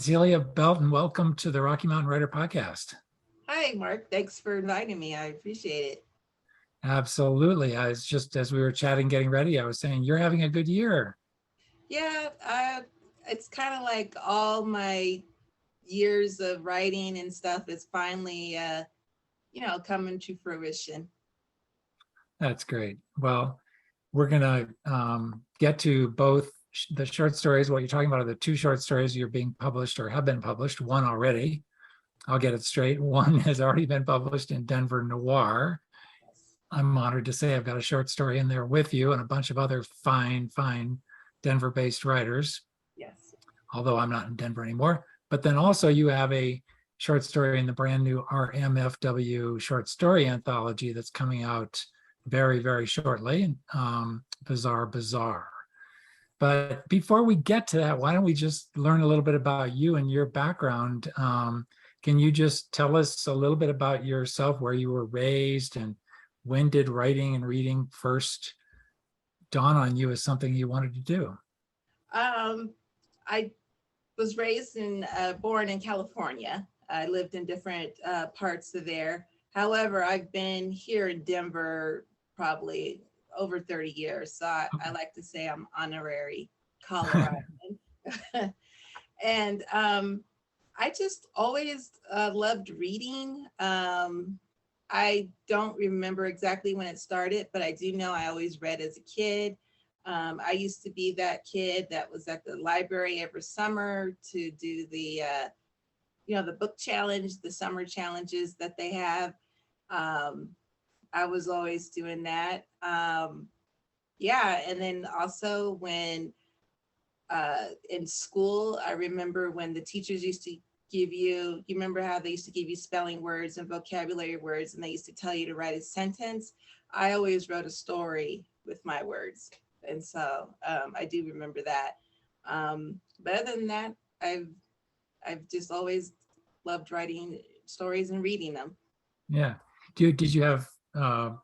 Francelia Belton, welcome to the Rocky Mountain Writer Podcast. Hi, Mark. Thanks for inviting me. I appreciate it. Absolutely. I was just, as we were chatting, getting ready, I was saying, you're having a good year. Yeah, it's kind of like all my years of writing and stuff is finally, coming to fruition. That's great. Well, we're going to get to both the short stories. What you're talking about are the two short stories you're being published or have been published, one already. I'll get it straight. One has already been published in Denver Noir. I'm honored to say I've got a short story in there with you and a bunch of other fine Denver-based writers, Yes. although I'm not in Denver anymore. But then also you have a short story in the brand new RMFW short story anthology that's coming out very shortly, Bizarre Bazaar. But before we get to that, why don't we just learn a little bit about you and your background? Can you just tell us a little bit about yourself, where you were raised, and when did writing and reading first dawn on you as something you wanted to do? I was born in California. I lived in different parts of there. However, I've been here in Denver probably over 30 years. So I like to say I'm honorary Coloradoan. And I just always loved reading. I don't remember exactly when it started, but I do know I always read as a kid. I used to be that kid that was at the library every summer to do the book challenge, the summer challenges that they have. I was always doing that. And then also when in school, I remember when the teachers used to you remember how they used to give you spelling words and vocabulary words, and they used to tell you to write a sentence. I always wrote a story with my words. And so I do remember that. But other than that, I've just always loved writing stories and reading them. Yeah. Did you have one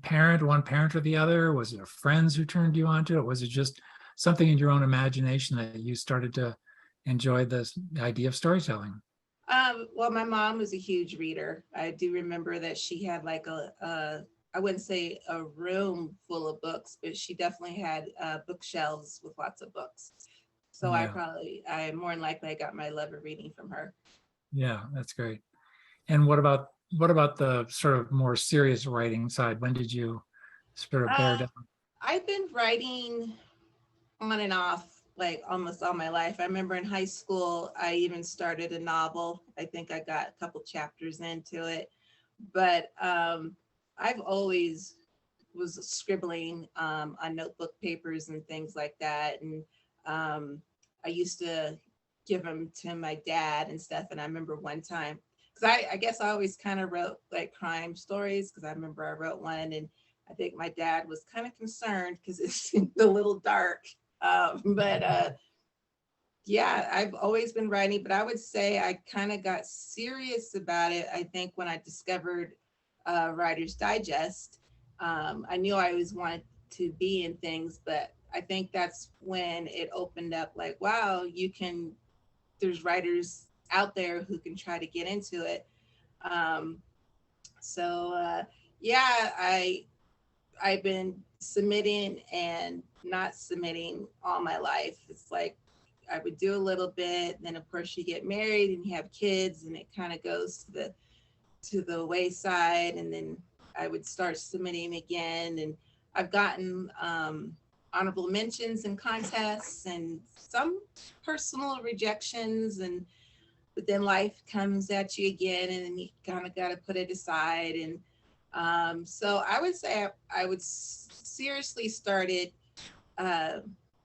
parent or the other? Was it friends who turned you onto it? Was it just something in your own imagination that you started to enjoy this idea of storytelling? Well, my mom was a huge reader. I do remember that she had like I wouldn't say a room full of books, but she definitely had bookshelves with lots of books. So Yeah. I more than likely I got my love of reading from her. Yeah, that's great. And what about the sort of more serious writing side? When did you sort of bear down? I've been writing on and off like almost all my life. I remember in high school, I even started a novel. I think I got a couple chapters into it, but I've always was scribbling on notebook papers and things like that. And I used to give them to my dad and stuff. And I remember one time, because I guess I always kind of wrote like crime stories, because I remember I wrote one and I think my dad was kind of concerned because it seemed a little dark. Yeah, I've always been writing, but I would say I kind of got serious about it, I think, when I discovered Writer's Digest. I knew I always wanted to be in things, but I think that's when it opened up like, wow, there's writers out there who can try to get into it. Um, I've been submitting and not submitting all my life. It's like I would do a little bit, then of course you get married and you have kids, and it kind of goes to the wayside. And then I would start submitting again, and I've gotten honorable mentions in contests and some personal rejections, but then life comes at you again, and then you kind of got to put it aside. And so I would say I would seriously started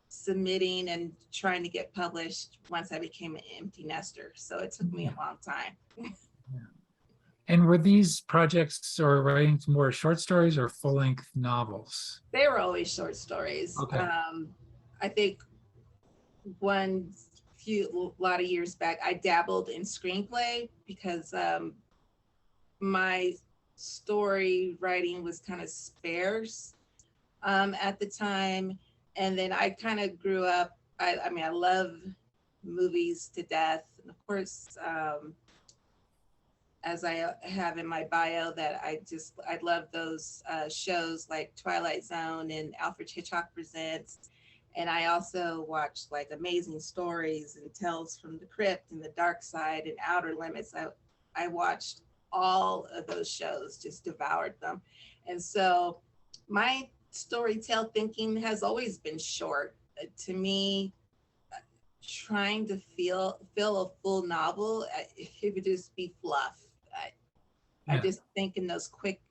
submitting and trying to get published once I became an empty nester. So it took me a long time. And were these projects or writing more short stories or full-length novels? They were always short stories. Okay. I think a lot of years back, I dabbled in screenplay because my story writing was kind of sparse at the time. And then I kind of grew up. I love movies to death. And of course, as I have in my bio, that I love those shows like Twilight Zone and Alfred Hitchcock Presents. And I also watched like Amazing Stories and Tales from the Crypt and The Dark Side and Outer Limits. I watched all of those shows, just devoured them. And so my storytell thinking has always been short. To me, trying to fill a full novel, it would just be fluff. I just think in those quick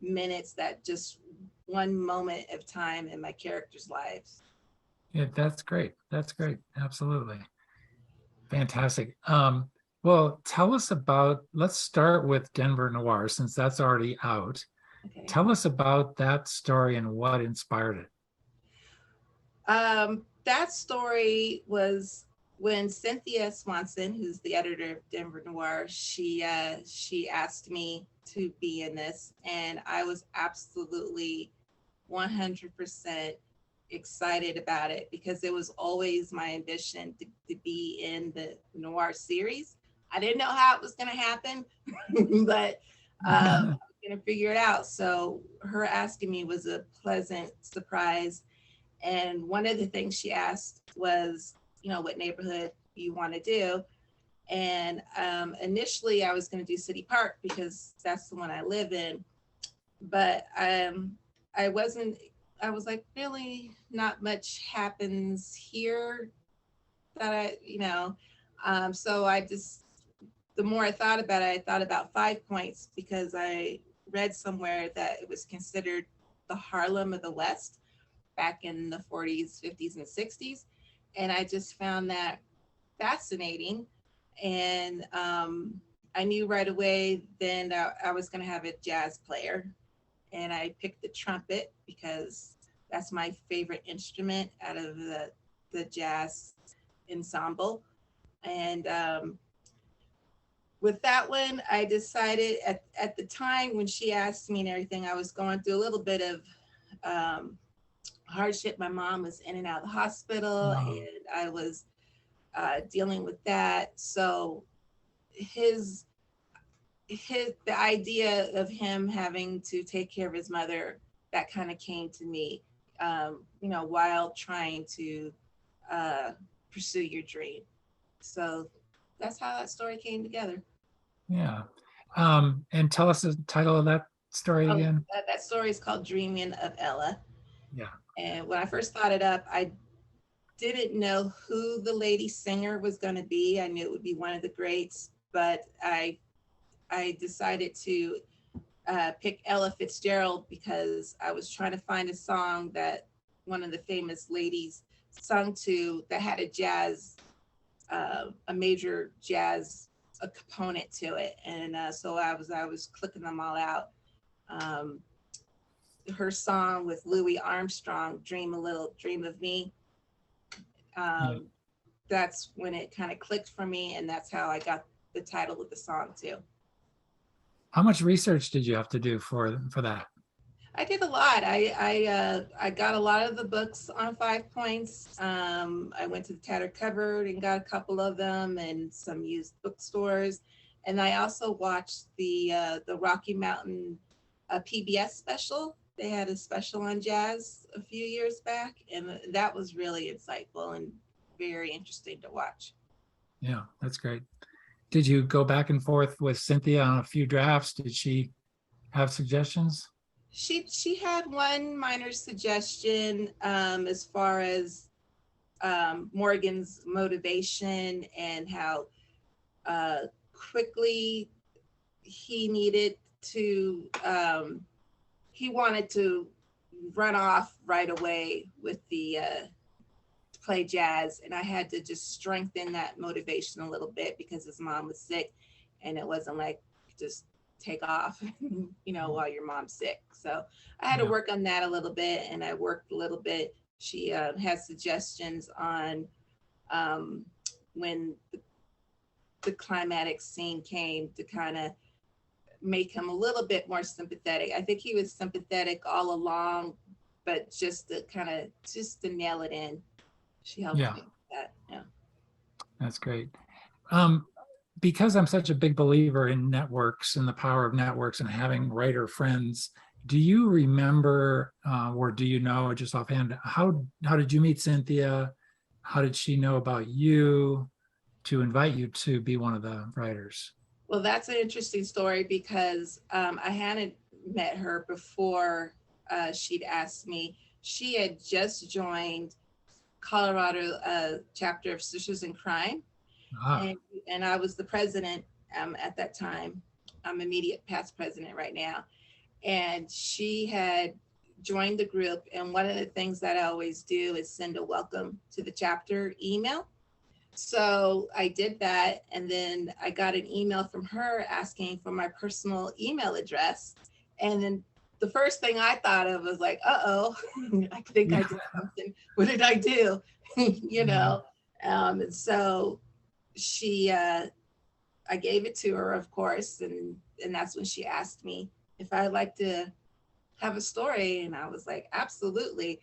minutes, that just one moment of time in my characters' lives. Yeah, that's great. That's great. Absolutely. Fantastic. Well, tell us about, let's start with Denver Noir, since that's already out. Okay. Tell us about that story and what inspired it. That story was when Cynthia Swanson, who's the editor of Denver Noir, she asked me to be in this, and I was absolutely 100% excited about it, because it was always my ambition to be in the noir series. I didn't know how it was going to happen, but I was going to figure it out. So her asking me was a pleasant surprise. And one of the things she asked was, what neighborhood you want to do. And initially I was going to do City Park because that's the one I live in. But I was like, really not much happens here that so the more I thought about it, I thought about 5 Points, because I read somewhere that it was considered the Harlem of the West back in the 40s, 50s, and 60s. And I just found that fascinating. And I knew right away then that I was going to have a jazz player. And I picked the trumpet because that's my favorite instrument out of the jazz ensemble. And with that one, I decided at the time when she asked me and everything, I was going through a little bit of hardship. My mom was in and out of the hospital, and I was dealing with that. So the idea of him having to take care of his mother, that kind of came to me, while trying to pursue your dream. So that's how that story came together. Yeah. And tell us the title of that story again. That story is called Dreaming of Ella. Yeah. And when I first thought it up, I didn't know who the lady singer was going to be. I knew it would be one of the greats, but I decided to pick Ella Fitzgerald because I was trying to find a song that one of the famous ladies sung to that had a major jazz component to it. And so I was clicking them all out. Her song with Louis Armstrong, Dream a Little, Dream of Me. That's when it kind of clicked for me, and that's how I got the title of the song too. How much research did you have to do for that? I did a lot. I got a lot of the books on 5 Points. I went to the Tattered Cupboard and got a couple of them, and some used bookstores. And I also watched the Rocky Mountain PBS special. They had a special on jazz a few years back, and that was really insightful and very interesting to watch. Yeah, that's great. Did you go back and forth with Cynthia on a few drafts? Did she have suggestions? She had one minor suggestion as far as Morgan's motivation and how quickly he needed to, he wanted to run off right away with the to play jazz, and I had to just strengthen that motivation a little bit because his mom was sick, and it wasn't like just take off, while your mom's sick. So I had to work on that a little bit, and I worked a little bit. She had suggestions on when the climatic scene came to kind of make him a little bit more sympathetic. I think he was sympathetic all along, but just to nail it in. She helped me with that. Yeah. That's great. Um, because I'm such a big believer in networks and the power of networks and having writer friends, do you remember, or do you know just offhand, how did you meet Cynthia? How did she know about you to invite you to be one of the writers? Well, that's an interesting story because I hadn't met her before she'd asked me. She had just joined Colorado chapter of Sisters in Crime, Ah, and I was the president at that time. I'm immediate past president right now, and she had joined the group. And one of the things that I always do is send a welcome to the chapter email. So I did that, and then I got an email from her asking for my personal email address. And then the first thing I thought of was like, uh-oh, I think I yeah, did something. What did I do? you yeah, know? And so she, I gave it to her, of course, and that's when she asked me if I'd like to have a story, and I was like, absolutely.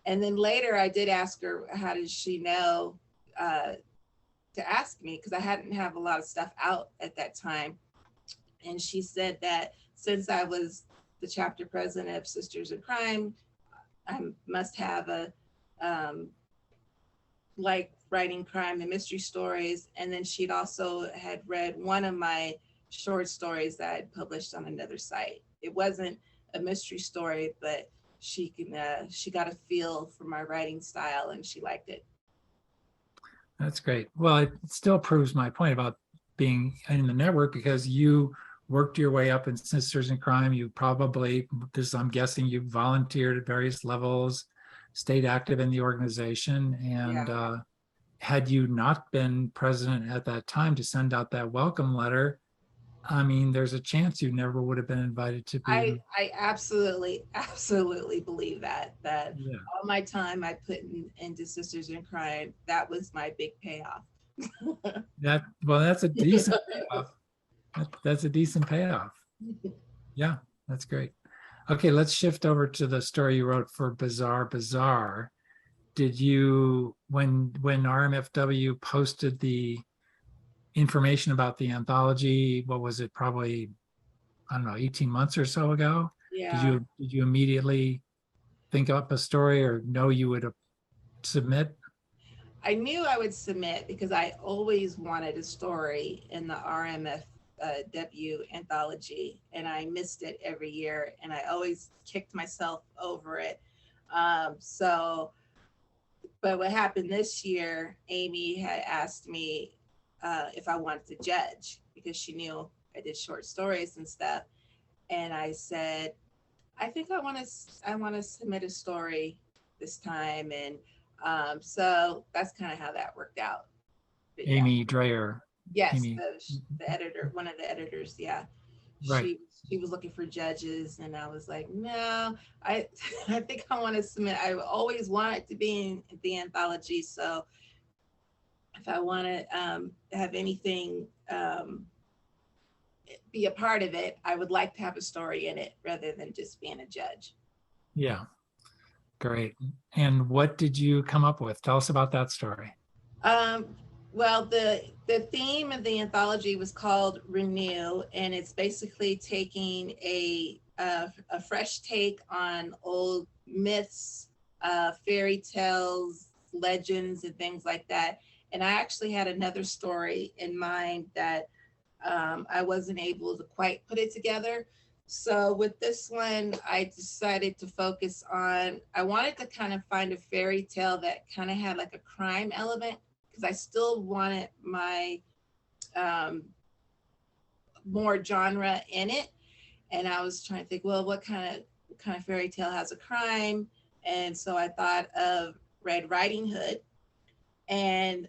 And then later I did ask her, how did she know uh, to ask me, because I hadn't have a lot of stuff out at that time. And she said that since I was the chapter president of Sisters in Crime, I must have a like writing crime and mystery stories. And then she'd also had read one of my short stories that I'd published on another site. It wasn't a mystery story, but she got a feel for my writing style and she liked it. that's great. Well, it still proves my point about being in the network because you worked your way up in Sisters in Crime. You probably, because I'm guessing you volunteered at various levels, stayed active in the organization, Yeah. and had you not been president at that time to send out that welcome letter, I mean, there's a chance you never would have been invited to be in. I absolutely believe that Yeah, all my time I put into Sisters in Crime, that was my big payoff. that's a decent payoff. That's a decent payoff. Yeah, that's great. Okay, let's shift over to the story you wrote for Bizarre Bazaar. Did you, when RMFW posted the information about the anthology, what was it, probably, I don't know, 18 months or so ago? Yeah, Did you immediately think up a story or know you would submit? I knew I would submit because I always wanted a story in the RMFW anthology, and I missed it every year, and I always kicked myself over it. So but what happened this year, Amy had asked me if I wanted to judge because she knew I did short stories and stuff. And I said, I think I want to submit a story this time. And so that's kind of how that worked out. But yeah, Amy Dreyer, yes, Amy, the editor, one of the editors, yeah. right. She was looking for judges, and I was like, no, I I think I want to submit. I always wanted to be in the anthology, so if I want to have anything be a part of it, I would like to have a story in it rather than just being a judge. Yeah, great. And what did you come up with? Tell us about that story. Um, well, the theme of the anthology was called Renew, and it's basically taking a fresh take on old myths, fairy tales, legends, and things like that. And I actually had another story in mind that I wasn't able to quite put it together. So with this one, I decided to focus on, I wanted to kind of find a fairy tale that kind of had like a crime element because I still wanted my more genre in it. And I was trying to think, well, what kind of fairy tale has a crime? And so I thought of Red Riding Hood. And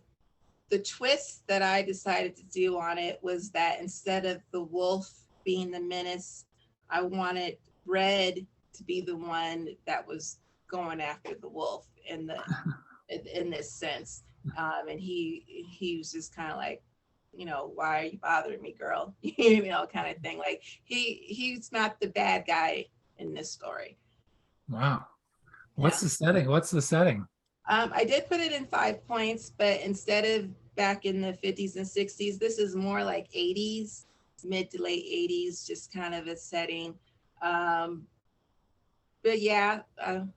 the twist that I decided to do on it was that instead of the wolf being the menace, I wanted Red to be the one that was going after the wolf in this sense. And he was just kind of like, why are you bothering me, girl? Kind of thing. Like he's not the bad guy in this story. Wow. Yeah. What's the setting? What's the setting? I did put it in 5 points, but instead of back in the 50s and 60s. This is more like 80s, mid to late 80s, just kind of a setting. But yeah,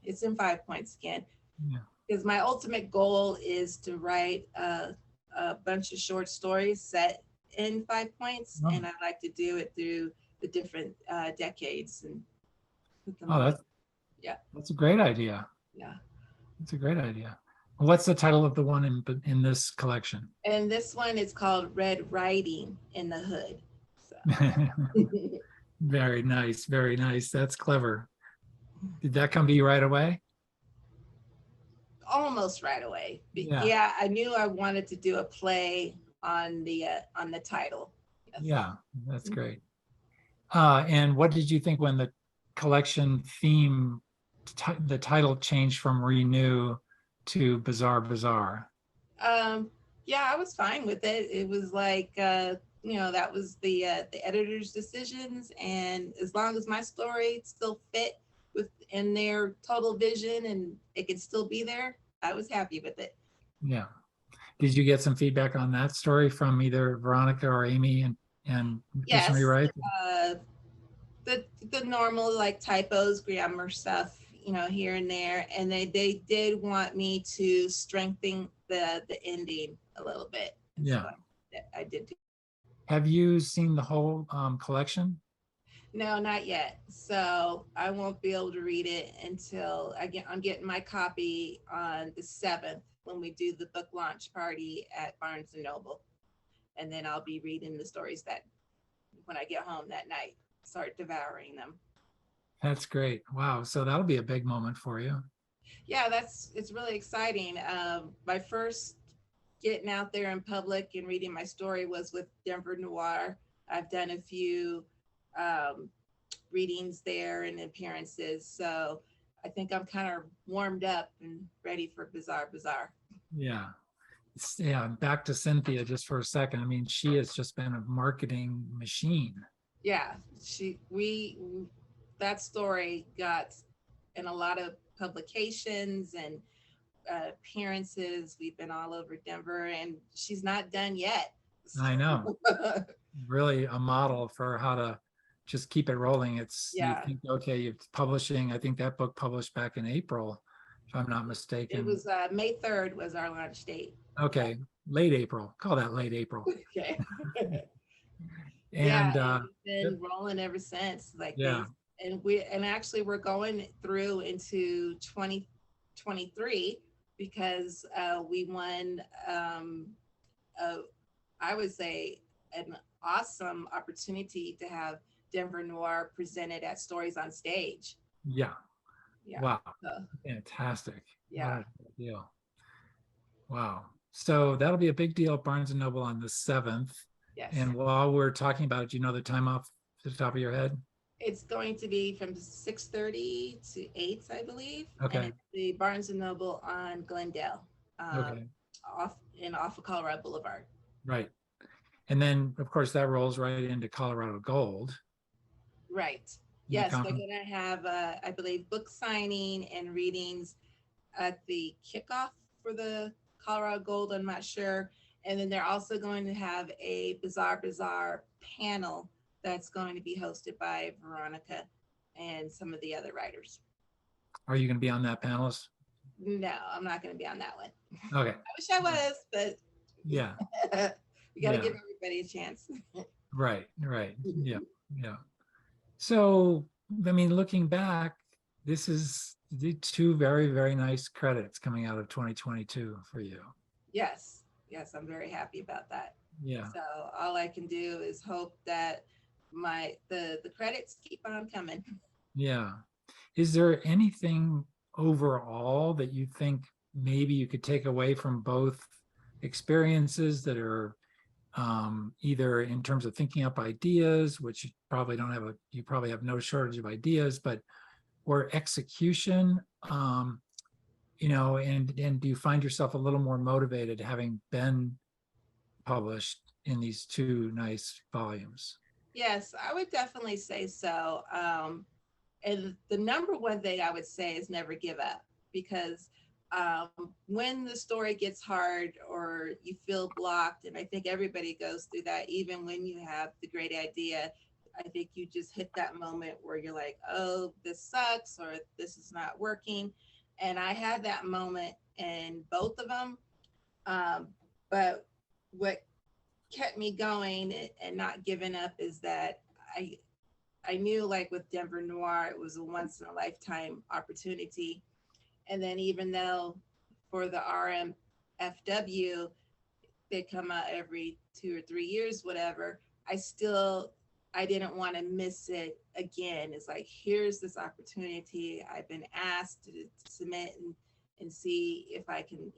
it's in 5 points again. Yeah. Because my ultimate goal is to write a bunch of short stories set in 5 points, Oh. and I like to do it through the different decades and put them Oh, all. that's a great idea. Yeah. It's a great idea. What's the title of the one in this collection? And this one is called Red Riding in the Hood. So. Very nice, very nice. That's clever. Did that come to you right away? Almost right away. Yeah. Yeah, I knew I wanted to do a play on the title. Yes. Yeah, that's great. And what did you think when the collection theme, the title changed from Renew to Bizarre Bazaar? Yeah, I was fine with it. It was like, that was the editor's decisions, and as long as my story still fit within their total vision and it could still be there, I was happy with it. Yeah. Did you get some feedback on that story from either Veronica or Amy and Yes, some rewrites? The normal like typos, grammar stuff, here and there, and they did want me to strengthen the ending a little bit. Yeah. So I did do. Have you seen the whole collection? No, not yet. So I won't be able to read it until I'm getting my copy on the 7th when we do the book launch party at Barnes and Noble. And then I'll be reading the stories that when I get home that night, start devouring them. That's great. Wow. So that'll be a big moment for you. Yeah, it's really exciting. My first getting out there in public and reading my story was with Denver Noir. I've done a few readings there and appearances. So I think I'm kind of warmed up and ready for Bizarre Bazaar. Yeah. Yeah. Back to Cynthia just for a second. I mean, she has just been a marketing machine. Yeah, that story got in a lot of publications and appearances. We've been all over Denver, and she's not done yet. I know. Really a model for how to just keep it rolling. It's, yeah. You think, okay, you're publishing. I think that book published back in April, if I'm not mistaken. It was May 3rd was our launch date. Okay, late April. Call that late April. Okay. And it's been rolling ever since. Like, yeah. And actually we're going through into 2023 because we won I would say an awesome opportunity to have Denver Noir presented at Stories on Stage. Yeah. Wow. So, fantastic. Yeah. What a deal. Wow. So that'll be a big deal at Barnes and Noble on the 7th. Yes. And while we're talking about it, do you know the time off the top of your head? It's going to be from 6:30 to 8, I believe. Okay. And it's the Barnes and Noble on Glendale, Okay. off of Colorado Boulevard. Right. And then, of course, that rolls right into Colorado Gold. Right. Yes, they're going to have, I believe, book signing and readings at the kickoff for the Colorado Gold. I'm not sure. And then they're also going to have a Bizarre Bazaar panel that's going to be hosted by Veronica and some of the other writers. Are you going to be on that panel? No, I'm not going to be on that one. Okay. I wish I was, but yeah, we got to give everybody a chance. Right. Yeah. So, I mean, looking back, this is the 2 very, very nice credits coming out of 2022 for you. Yes, I'm very happy about that. Yeah. So all I can do is hope that the credits keep on coming. Yeah. Is there anything overall that you think maybe you could take away from both experiences that are either in terms of thinking up ideas, which you probably have no shortage of ideas, or execution, and do you find yourself a little more motivated having been published in these 2 nice volumes? Yes, I would definitely say so. And the number one thing I would say is never give up, because when the story gets hard or you feel blocked, and I think everybody goes through that, even when you have the great idea, I think you just hit that moment where you're like, oh, this sucks, or this is not working. And I had that moment in both of them. But what kept me going and not giving up is that I knew, like with Denver Noir, it was a once in a lifetime opportunity. And then even though for the RMFW, they come out every 2 or 3 years, whatever, I didn't want to miss it again. It's like, here's this opportunity. I've been asked to submit and see if I can,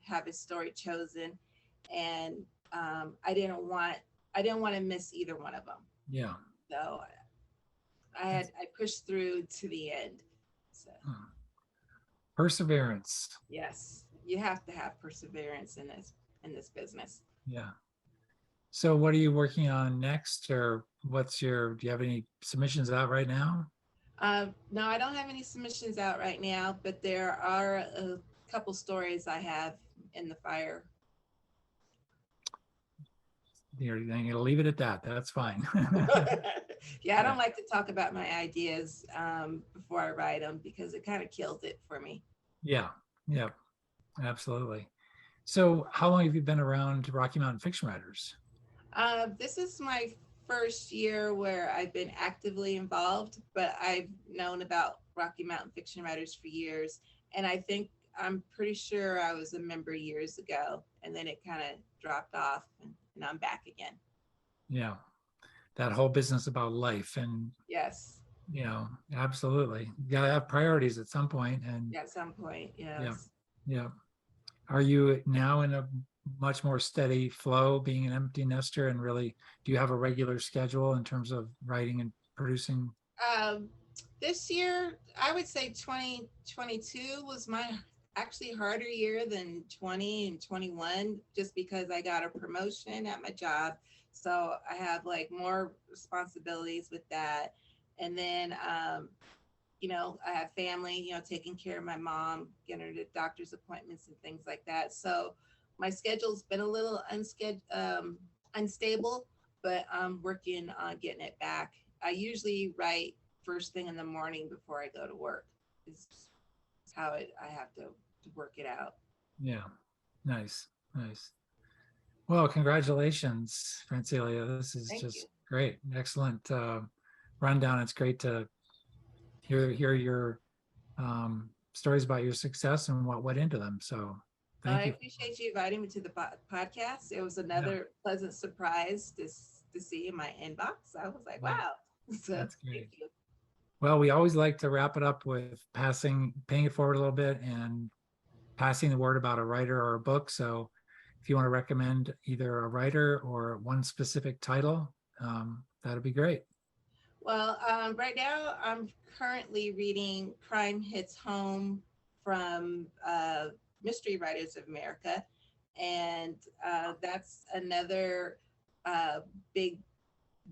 have a story chosen. And I didn't want to miss either one of them. Yeah. So I pushed through to the end. So. Perseverance. Yes, you have to have perseverance in this business. Yeah. So what are you working on next, or do you have any submissions out right now? No, I don't have any submissions out right now, but there are a couple stories I have in the fire. You're going to leave it at that. That's fine. Yeah, I don't like to talk about my ideas before I write them because it kind of kills it for me. Yeah, absolutely. So how long have you been around Rocky Mountain Fiction Writers? This is my first year where I've been actively involved, but I've known about Rocky Mountain Fiction Writers for years. And I'm pretty sure I was a member years ago, and then it kind of dropped off, and I'm back again. Yeah. That whole business about life and yes, absolutely. You gotta have priorities at some point. And at some point, yes. Yeah. Are you now in a much more steady flow, being an empty nester, and really, do you have a regular schedule in terms of writing and producing? This year, I would say 2022 was my actually harder year than 20 and 21, just because I got a promotion at my job. So I have like more responsibilities with that. And then, I have family, taking care of my mom, getting her to doctor's appointments and things like that. So my schedule's been a little unstable, but I'm working on getting it back. I usually write first thing in the morning before I go to work. Is how I have to work it out. Yeah, nice. Well, congratulations, Francelia. This is just great. Excellent rundown. It's great to hear your stories about your success and what went into them. So thank you. I appreciate you inviting me to the podcast. It was another pleasant surprise to see in my inbox. I was like, wow. So, that's great. Thank you. Well, we always like to wrap it up with paying it forward a little bit and passing the word about a writer or a book. So if you want to recommend either a writer or one specific title, that'd be great. Well, right now I'm currently reading Crime Hits Home from Mystery Writers of America. And that's another big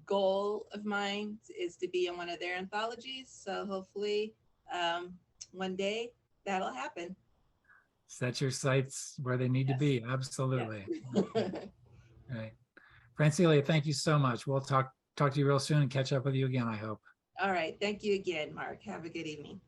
goal of mine, is to be in one of their anthologies. So hopefully one day that'll happen. Set your sights where they need to be. Absolutely. Right. Francelia, thank you so much. We'll talk to you real soon and catch up with you again, I hope. All right. Thank you again, Mark. Have a good evening.